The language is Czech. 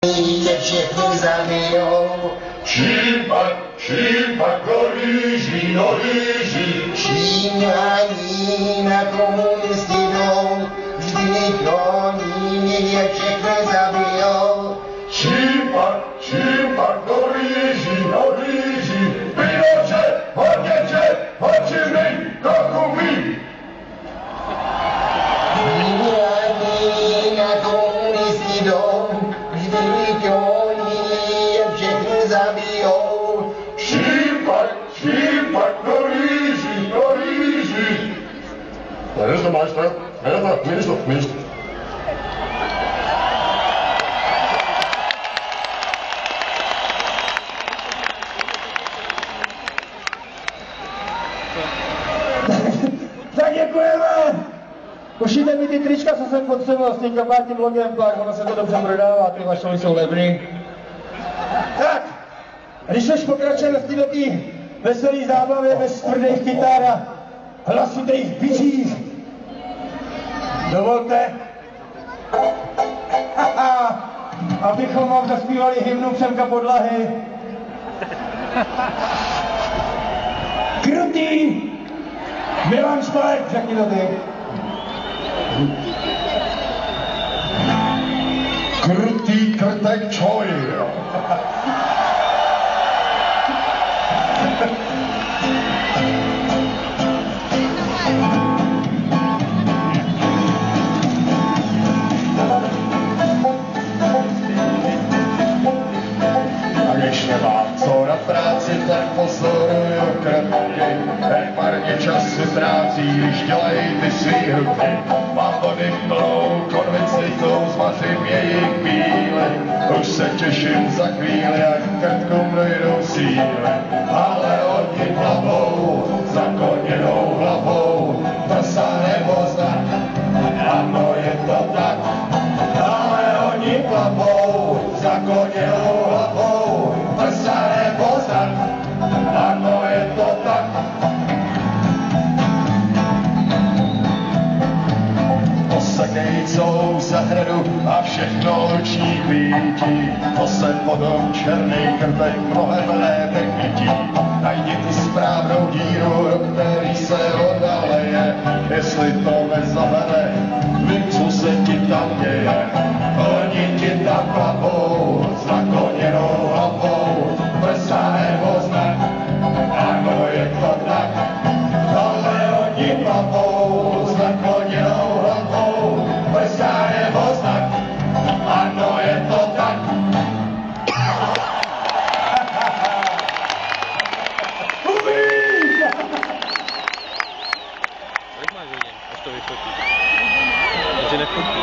Je všechny zabijou. Čím pak do rýží. Číňaní na komunisti jdou, vždyť oni je všechny zabijou. Čím pak do rýží. Pinoče, hoči mi, trochu mít. Číňaní na komunisti jdou, vždyť oni je všechny zabijou. Čím pak do rýží. Minister. Tak děkujeme! Pošlijte mi ty trička, co jsem potřeboval s tím kapátním logem, pak ono se to dobře prodává, ty vašoly jsou levný. Tak, když už pokračujeme v této veselé zábavě bez tvrdých kytar a hlasitých bičích, dovolte, abychom vám zaspívali hymnu Přemka Podlahy. Krutý! Milan Špalek, řekni to ty. Krutý krtek čoj. A když nemám co na práci, tak pozoruju krtky. Jak marně času ztrácí, když dělají ty svý hruby. Mám vody plnou konvicitou, zmařím jejich bíly. Už se těším za chvíli, jak krtkům dojdou síly. Ale oni plavou, zakoněnou hlavou, prsa nebo znak. Ano, je to tak, ale oni plavou, zakoněnou hlavou, prsa nebo znak. Ano, je to tak. Posekej celou zahradu a všechno ruční pítí. To se potom černý krtek mnohem lépe chytí. Najdi tu správnou díru, do který se odaleje. Jestli to nezavede, vím, co se ti tam děje. Oni ti tam plavou, zakoněnou hlavou, prsa nebo znak. Ano, je to tak, ale oni plavou, zakoněnou hlavou, prsa nebo znak. Ano, je to tak. Kolik máš hodin, až to vyfotí? Takže nefotí.